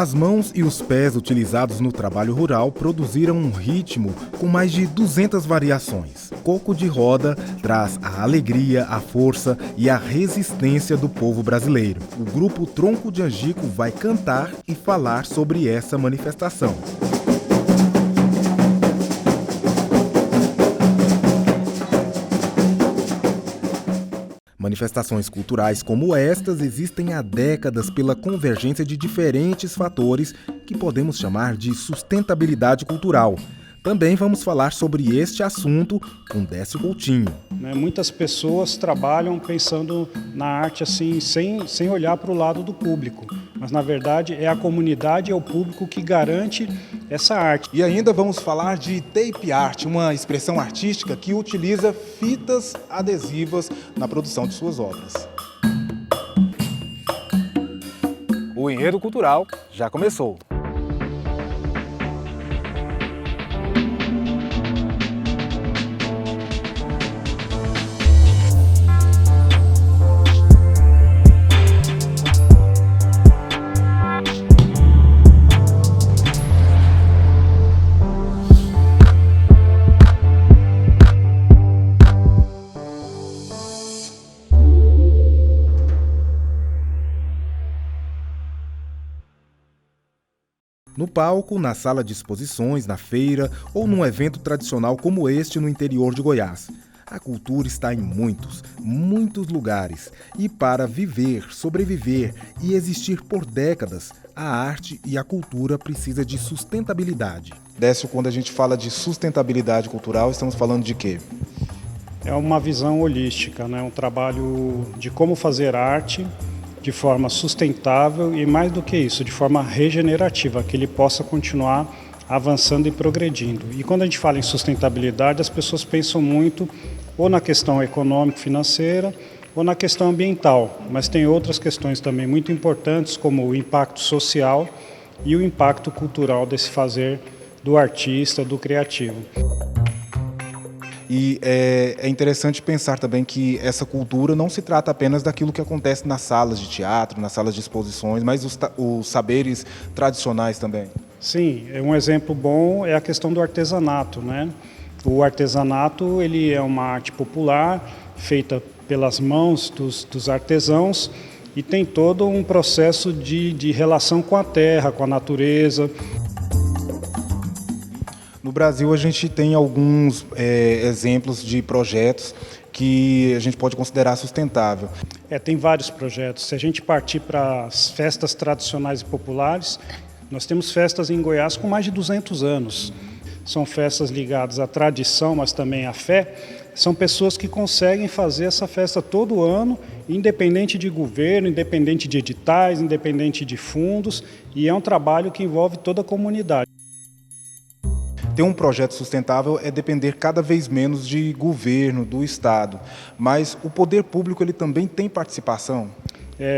As mãos e os pés utilizados no trabalho rural produziram um ritmo com mais de 200 variações. Coco de Roda traz a alegria, a força e a resistência do povo brasileiro. O grupo Tronco de Angico vai cantar e falar sobre essa manifestação. Manifestações culturais como estas existem há décadas pela convergência de diferentes fatores que podemos chamar de sustentabilidade cultural. Também vamos falar sobre este assunto com Décio Coutinho. Muitas pessoas trabalham pensando na arte assim, sem olhar para o lado do público. Mas, na verdade, é a comunidade, é o público que garante essa arte. E ainda vamos falar de tape art, uma expressão artística que utiliza fitas adesivas na produção de suas obras. O Enredo Cultural já começou. No palco, na sala de exposições, na feira ou num evento tradicional como este no interior de Goiás. A cultura está em muitos lugares. E para viver, sobreviver e existir por décadas, a arte e a cultura precisa de sustentabilidade. Décio, quando a gente fala de sustentabilidade cultural, estamos falando de quê? É uma visão holística, um trabalho de como fazer arte de forma sustentável e, mais do que isso, de forma regenerativa, que ele possa continuar avançando e progredindo. E quando a gente fala em sustentabilidade, as pessoas pensam muito ou na questão econômico-financeira ou na questão ambiental, mas tem outras questões também muito importantes, como o impacto social e o impacto cultural desse fazer do artista, do criativo. E é interessante pensar também que essa cultura não se trata apenas daquilo que acontece nas salas de teatro, nas salas de exposições, mas os saberes tradicionais também. Sim, um exemplo bom é a questão do artesanato, O artesanato ele é uma arte popular feita pelas mãos dos artesãos e tem todo um processo de relação com a terra, com a natureza. No Brasil, a gente tem alguns exemplos de projetos que a gente pode considerar sustentável. Tem vários projetos. Se a gente partir para as festas tradicionais e populares, nós temos festas em Goiás com mais de 200 anos. São festas ligadas à tradição, mas também à fé. São pessoas que conseguem fazer essa festa todo ano, independente de governo, independente de editais, independente de fundos, e é um trabalho que envolve toda a comunidade. Ter um projeto sustentável é depender cada vez menos de governo, do Estado. Mas o poder público ele também tem participação?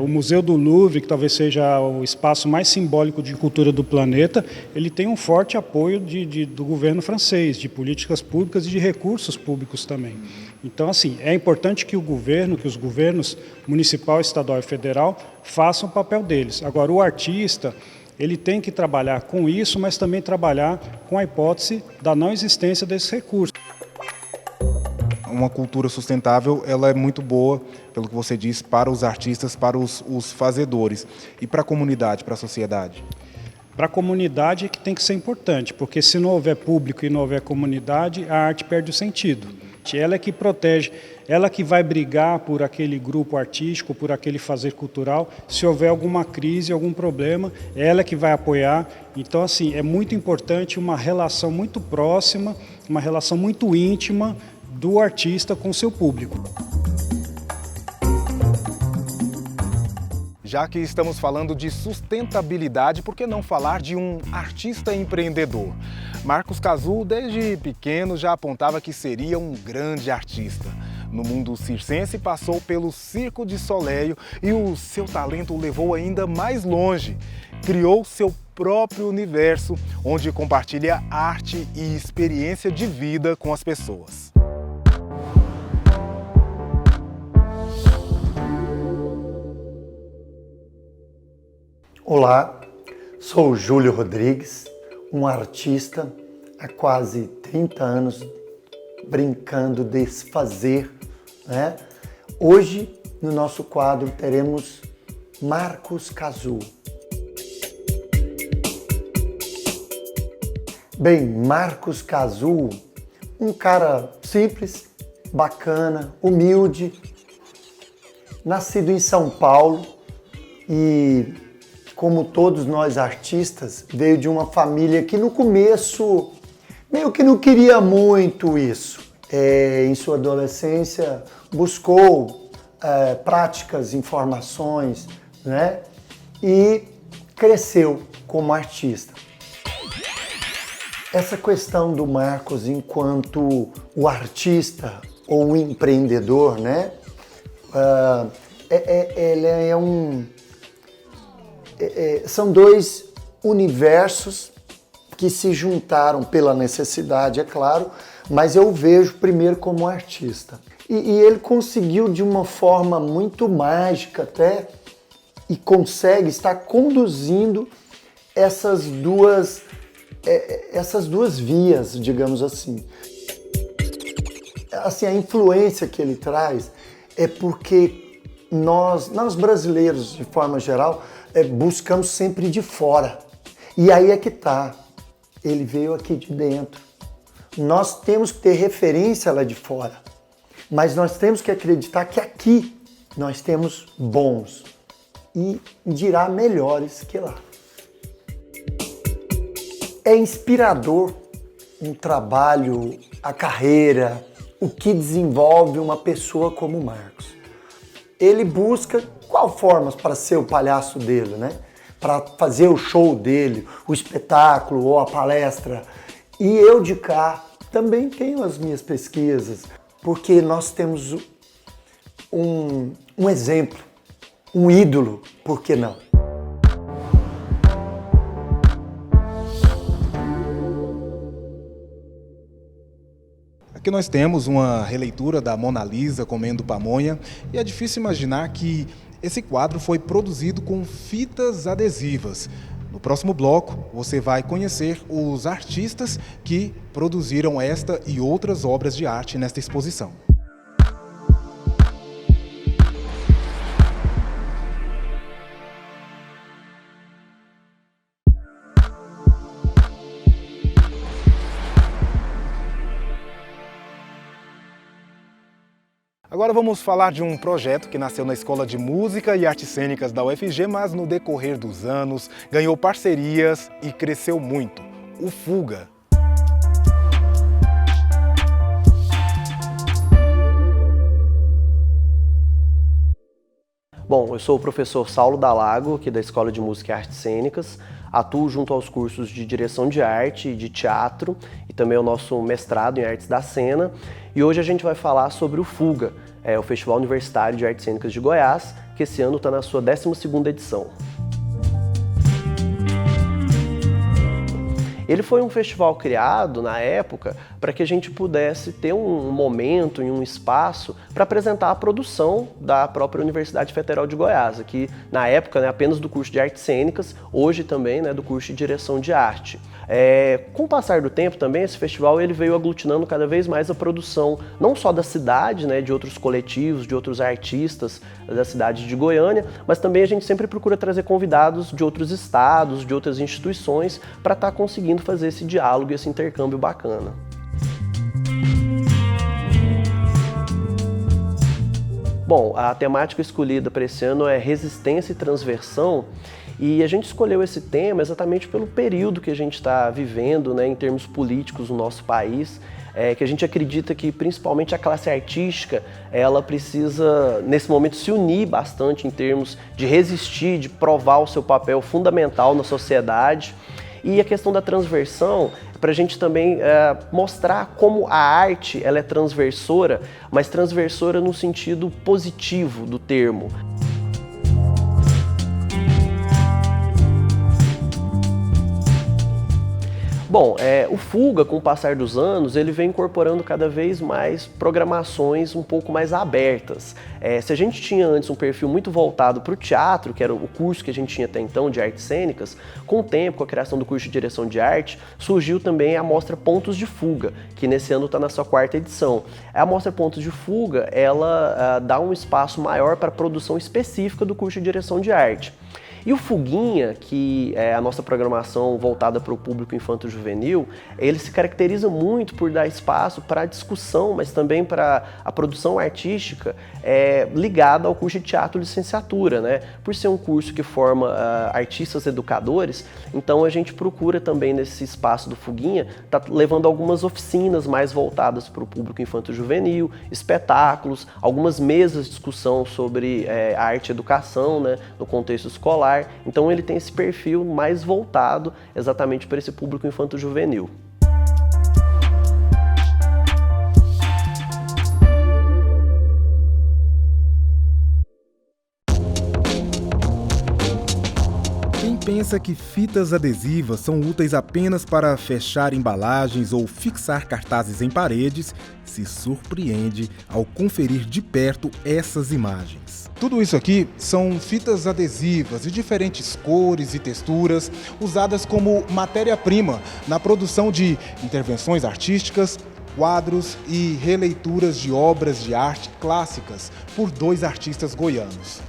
O Museu do Louvre, que talvez seja o espaço mais simbólico de cultura do planeta, ele tem um forte apoio do governo francês, de políticas públicas e de recursos públicos também. Então, assim, é importante que os governos municipal, estadual e federal façam o papel deles. Agora, o artista ele tem que trabalhar com isso, mas também trabalhar com a hipótese da não existência desses recursos. Uma cultura sustentável ela é muito boa, pelo que você disse, para os artistas, para os fazedores. E para a comunidade, para a sociedade? Para a comunidade é que tem que ser importante, porque se não houver público e não houver comunidade, a arte perde o sentido. Ela é que protege, ela que vai brigar por aquele grupo artístico, por aquele fazer cultural. Se houver alguma crise, algum problema, ela que vai apoiar. Então, assim, é muito importante uma relação muito próxima, uma relação muito íntima do artista com o seu público. Já que estamos falando de sustentabilidade, por que não falar de um artista empreendedor? Marcos Cazu, desde pequeno, já apontava que seria um grande artista. No mundo circense, passou pelo Circo de Soleil e o seu talento o levou ainda mais longe. Criou seu próprio universo, onde compartilha arte e experiência de vida com as pessoas. Olá, Sou o Júlio Rodrigues, um artista há quase 30 anos brincando de fazer, né? Hoje, no nosso quadro, teremos Marcos Cazul. Bem, Marcos Cazul, um cara simples, bacana, humilde, nascido em São Paulo e, como todos nós artistas, veio de uma família que no começo meio que não queria muito isso. Em sua adolescência buscou práticas, informações, né? E cresceu como artista. Essa questão do Marcos enquanto o artista ou o empreendedor, né? São dois universos que se juntaram pela necessidade, é claro, mas eu o vejo primeiro como artista. E ele conseguiu de uma forma muito mágica até, e consegue estar conduzindo essas duas vias, digamos assim. Assim, a influência que ele traz é porque nós brasileiros, de forma geral, buscamos sempre de fora. E aí é que tá. Ele veio aqui de dentro. Nós temos que ter referência lá de fora. Mas nós temos que acreditar que aqui nós temos bons e dirá melhores que lá. É inspirador um trabalho, a carreira, o que desenvolve uma pessoa como o Marcos. Ele busca qual formas para ser o palhaço dele, né? Para fazer o show dele, o espetáculo ou a palestra. E eu de cá também tenho as minhas pesquisas, porque nós temos um exemplo, um ídolo, por que não? Aqui nós temos uma releitura da Mona Lisa comendo pamonha e é difícil imaginar que esse quadro foi produzido com fitas adesivas. No próximo bloco, você vai conhecer os artistas que produziram esta e outras obras de arte nesta exposição. Agora vamos falar de um projeto que nasceu na Escola de Música e Artes Cênicas da UFG, mas no decorrer dos anos ganhou parcerias e cresceu muito. O Fuga. Bom, eu sou o professor Saulo Dalago, aqui da Escola de Música e Artes Cênicas. Atuo junto aos cursos de direção de arte e de teatro e também o nosso mestrado em artes da cena. E hoje a gente vai falar sobre o Fuga, o Festival Universitário de Artes Cênicas de Goiás, que esse ano está na sua 12ª edição. Ele foi um festival criado, na época, para que a gente pudesse ter um momento e um espaço para apresentar a produção da própria Universidade Federal de Goiás, aqui na época, né, apenas do curso de Artes Cênicas, hoje também, né, do curso de Direção de Arte. Com o passar do tempo também, esse festival ele veio aglutinando cada vez mais a produção, não só da cidade, né, de outros coletivos, de outros artistas da cidade de Goiânia, mas também a gente sempre procura trazer convidados de outros estados, de outras instituições, para estar conseguindo fazer esse diálogo e esse intercâmbio bacana. Bom, a temática escolhida para esse ano é resistência e transversão, e a gente escolheu esse tema exatamente pelo período que a gente está vivendo, né, em termos políticos no nosso país, que a gente acredita que principalmente a classe artística, ela precisa nesse momento se unir bastante em termos de resistir, de provar o seu papel fundamental na sociedade. E a questão da transversão, para a gente também mostrar como a arte ela é transversora, mas transversora no sentido positivo do termo. Bom, o Fuga, com o passar dos anos, ele vem incorporando cada vez mais programações um pouco mais abertas. Se a gente tinha antes um perfil muito voltado para o teatro, que era o curso que a gente tinha até então de artes cênicas, com o tempo, com a criação do curso de direção de arte, surgiu também a Mostra Pontos de Fuga, que nesse ano está na sua 4ª edição. A Mostra Pontos de Fuga, ela dá um espaço maior para a produção específica do curso de direção de arte. E o Fuguinha, que é a nossa programação voltada para o público infanto-juvenil, ele se caracteriza muito por dar espaço para a discussão, mas também para a produção artística ligada ao curso de teatro licenciatura, né? Por ser um curso que forma artistas educadores, então a gente procura também nesse espaço do Fuguinha, tá levando algumas oficinas mais voltadas para o público infanto-juvenil, espetáculos, algumas mesas de discussão sobre arte e educação, né, no contexto escolar. Então ele tem esse perfil mais voltado exatamente para esse público infanto-juvenil. Quem pensa que fitas adesivas são úteis apenas para fechar embalagens ou fixar cartazes em paredes, se surpreende ao conferir de perto essas imagens. Tudo isso aqui são fitas adesivas de diferentes cores e texturas, usadas como matéria-prima na produção de intervenções artísticas, quadros e releituras de obras de arte clássicas por 2 artistas goianos.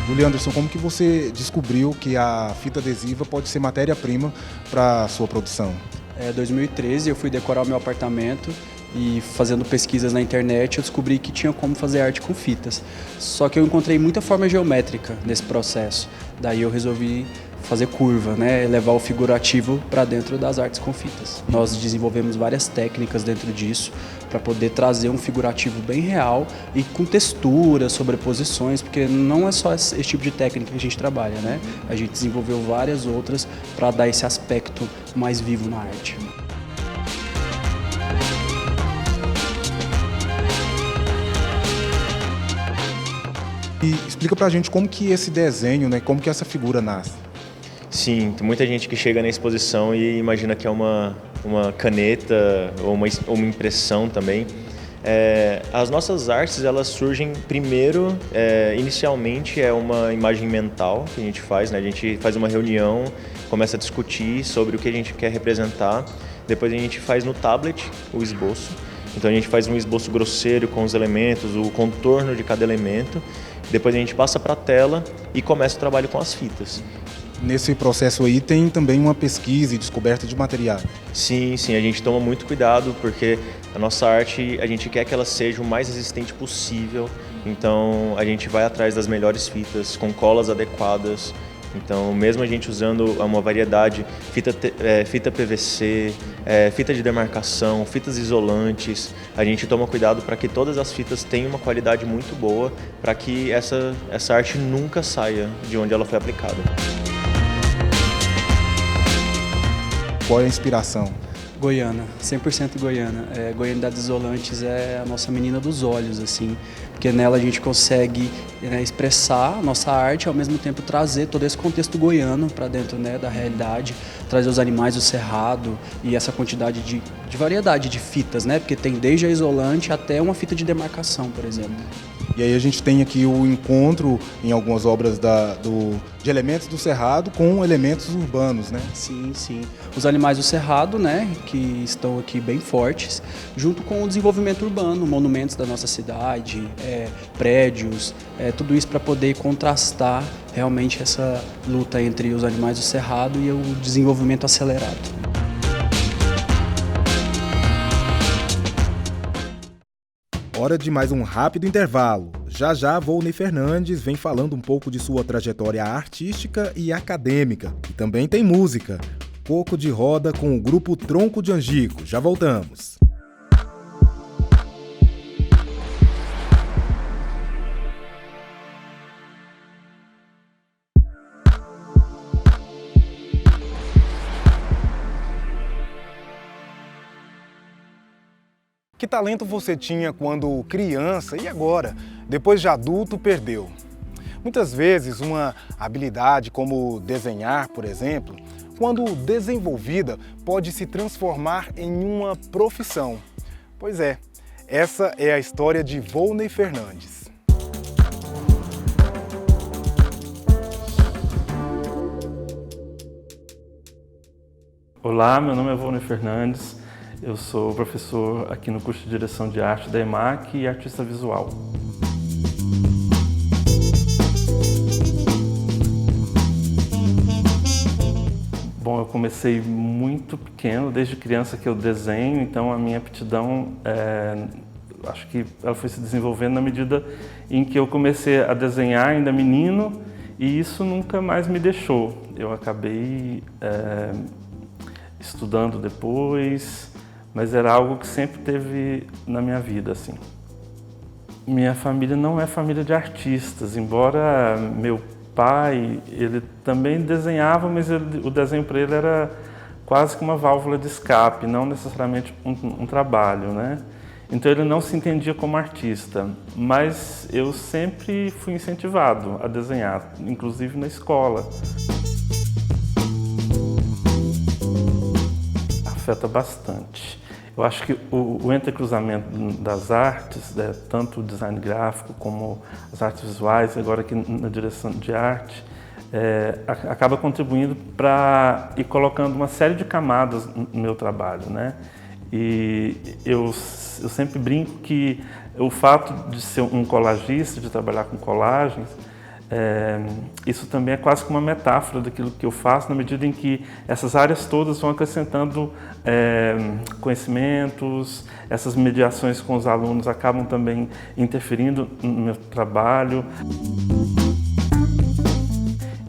Júlio Anderson, como que você descobriu que a fita adesiva pode ser matéria-prima para a sua produção? Em 2013 eu fui decorar o meu apartamento e fazendo pesquisas na internet eu descobri que tinha como fazer arte com fitas. Só que eu encontrei muita forma geométrica nesse processo. Daí eu resolvi fazer curva, né? Levar o figurativo para dentro das artes com fitas. Nós desenvolvemos várias técnicas dentro disso para poder trazer um figurativo bem real e com texturas, sobreposições, porque não é só esse tipo de técnica que a gente trabalha, né? A gente desenvolveu várias outras para dar esse aspecto mais vivo na arte. E explica pra gente como que esse desenho, né, como que essa figura nasce. Sim, tem muita gente que chega na exposição e imagina que é uma caneta ou uma impressão também. As nossas artes, elas surgem primeiro, inicialmente é uma imagem mental que a gente faz, né? A gente faz uma reunião, começa a discutir sobre o que a gente quer representar, depois a gente faz no tablet o esboço. Então a gente faz um esboço grosseiro com os elementos, o contorno de cada elemento, depois a gente passa para a tela e começa o trabalho com as fitas. Nesse processo aí tem também uma pesquisa e descoberta de material. Sim, a gente toma muito cuidado porque a nossa arte, a gente quer que ela seja o mais resistente possível, então a gente vai atrás das melhores fitas, com colas adequadas. Então, mesmo a gente usando uma variedade, fita PVC, fita de demarcação, fitas isolantes, a gente toma cuidado para que todas as fitas tenham uma qualidade muito boa, para que essa arte nunca saia de onde ela foi aplicada. Qual é a inspiração? Goiana, 100% goiana. Goianidades Isolantes é a nossa menina dos olhos, assim, porque nela a gente consegue expressar a nossa arte e ao mesmo tempo trazer todo esse contexto goiano para dentro, né, da realidade, trazer os animais do cerrado e essa quantidade de variedade de fitas, né, porque tem desde a isolante até uma fita de demarcação, por exemplo. E aí a gente tem aqui o encontro em algumas obras de elementos do cerrado com elementos urbanos, né? Sim. Os animais do cerrado, né, que estão aqui bem fortes, junto com o desenvolvimento urbano, monumentos da nossa cidade, prédios, tudo isso para poder contrastar realmente essa luta entre os animais do cerrado e o desenvolvimento acelerado. Hora de mais um rápido intervalo. Já Volney Fernandes vem falando um pouco de sua trajetória artística e acadêmica. E também tem música. Coco de Roda com o grupo Tronco de Angico. Já voltamos. Que talento você tinha quando criança e agora, depois de adulto, perdeu? Muitas vezes uma habilidade como desenhar, por exemplo, quando desenvolvida, pode se transformar em uma profissão. Pois é, essa é a história de Volney Fernandes. Olá, meu nome é Volney Fernandes, eu sou professor aqui no curso de Direção de Arte da EMAC e artista visual. Bom, eu comecei muito pequeno, desde criança que eu desenho, então a minha aptidão, acho que ela foi se desenvolvendo na medida em que eu comecei a desenhar ainda menino e isso nunca mais me deixou. Eu acabei estudando depois, mas era algo que sempre teve na minha vida, assim. Minha família não é família de artistas, embora meu pai, ele também desenhava, mas o desenho para ele era quase que uma válvula de escape, não necessariamente um trabalho, né? Então ele não se entendia como artista, mas eu sempre fui incentivado a desenhar, inclusive na escola. Afeta bastante. Eu acho que o entrecruzamento das artes, tanto o design gráfico como as artes visuais, agora aqui na direção de arte, acaba contribuindo para ir colocando uma série de camadas no meu trabalho, né? E eu sempre brinco que o fato de ser um colagista, de trabalhar com colagens, isso também é quase que uma metáfora daquilo que eu faço, na medida em que essas áreas todas vão acrescentando conhecimentos, essas mediações com os alunos acabam também interferindo no meu trabalho.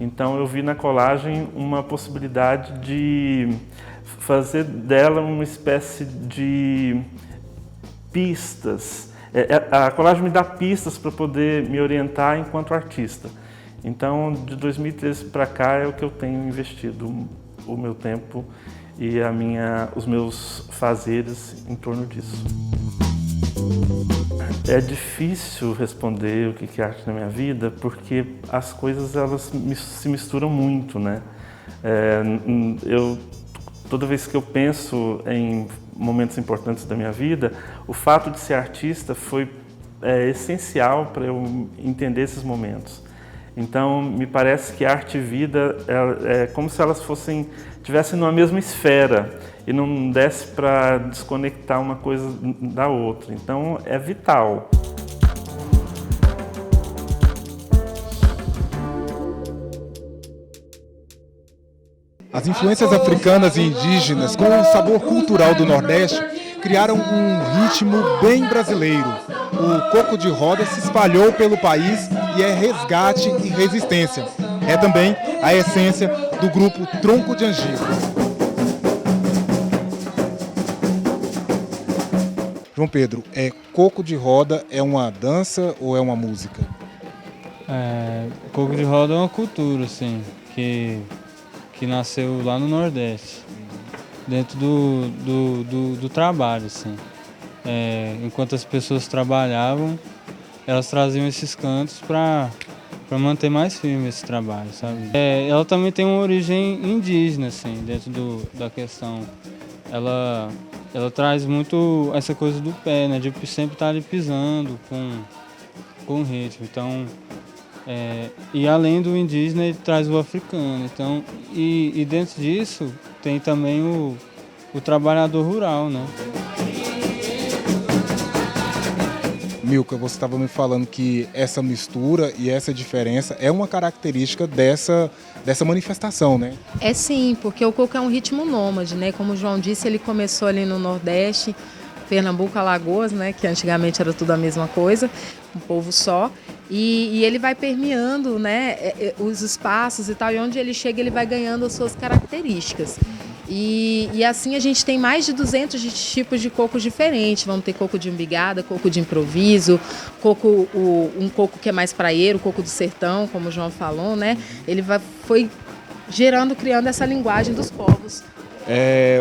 Então eu vi na colagem uma possibilidade de fazer dela uma espécie de pistas. A colagem me dá pistas para poder me orientar enquanto artista. Então, de 2013 para cá é o que eu tenho investido o meu tempo e os meus fazeres em torno disso. É difícil responder o que é arte na minha vida, porque as coisas elas se misturam muito, né? Toda vez que eu penso em momentos importantes da minha vida, o fato de ser artista foi essencial para eu entender esses momentos. Então, me parece que arte e vida é como se elas tivessem numa mesma esfera e não desse para desconectar uma coisa da outra. Então, é vital. As influências africanas e indígenas, com o sabor cultural do Nordeste, criaram um ritmo bem brasileiro. O coco de roda se espalhou pelo país e é resgate e resistência. É também a essência do grupo Tronco de Angico. João Pedro, coco de roda é uma dança ou é uma música? Coco de roda é uma cultura, assim, que nasceu lá no Nordeste, dentro do trabalho, assim. Enquanto as pessoas trabalhavam, elas traziam esses cantos para manter mais firme esse trabalho, sabe? Ela também tem uma origem indígena, assim, dentro da questão. Ela traz muito essa coisa do pé, né? De sempre estar ali pisando com o ritmo. Então, e além do indígena, ele traz o africano. Então, e dentro disso, tem também o trabalhador rural, né? Milka, você estava me falando que essa mistura e essa diferença é uma característica dessa manifestação, né? É sim, porque o coco é um ritmo nômade, né? Como o João disse, ele começou ali no Nordeste, Pernambuco, Alagoas, né? Que antigamente era tudo a mesma coisa, um povo só. E ele vai permeando, né, os espaços e tal, e onde ele chega ele vai ganhando as suas características. E assim a gente tem mais de 200 tipos de cocos diferentes. Vamos ter coco de umbigada, coco de improviso, um coco que é mais praieiro, coco do sertão, como o João falou, né? Ele foi criando essa linguagem dos povos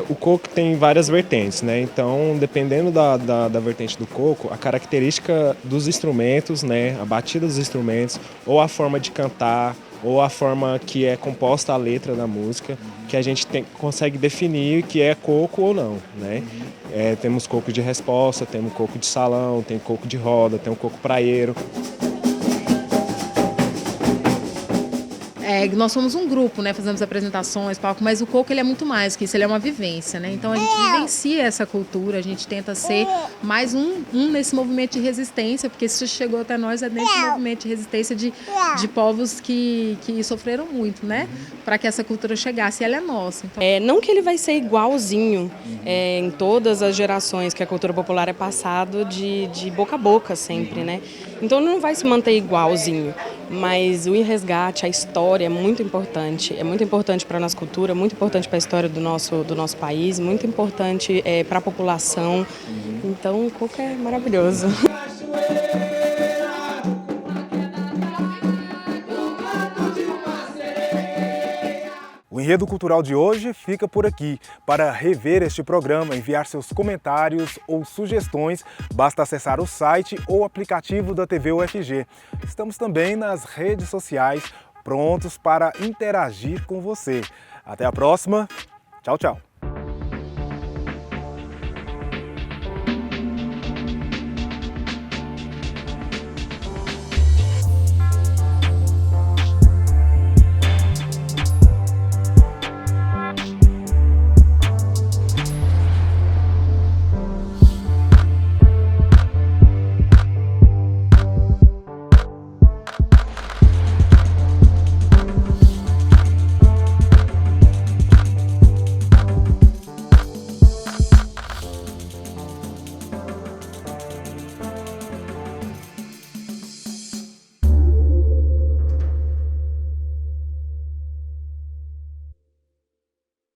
O coco tem várias vertentes, né? Então, dependendo da vertente do coco, a característica dos instrumentos, né? A batida dos instrumentos, ou a forma de cantar, ou a forma que é composta a letra da música, que a gente consegue definir que é coco ou não, né? Temos coco de resposta, temos coco de salão, tem coco de roda, tem um coco praieiro. Nós somos um grupo, né? Fazemos apresentações, palco, mas o coco ele é muito mais que isso, ele é uma vivência, né? Então a gente vivencia essa cultura, a gente tenta ser mais um nesse movimento de resistência, porque isso chegou até nós dentro do movimento de resistência de povos que sofreram muito, né? Para que essa cultura chegasse, e ela é nossa. Então... não que ele vai ser igualzinho em todas as gerações, que a cultura popular é passado de boca a boca sempre, né? Então não vai se manter igualzinho, mas o resgate, a história é muito importante para a nossa cultura, muito importante para a história do nosso país, muito importante para a população. Então o coco é maravilhoso. O Enredo Cultural de hoje fica por aqui. Para rever este programa, enviar seus comentários ou sugestões, basta acessar o site ou aplicativo da TV UFG. Estamos também nas redes sociais, prontos para interagir com você. Até a próxima. Tchau, tchau.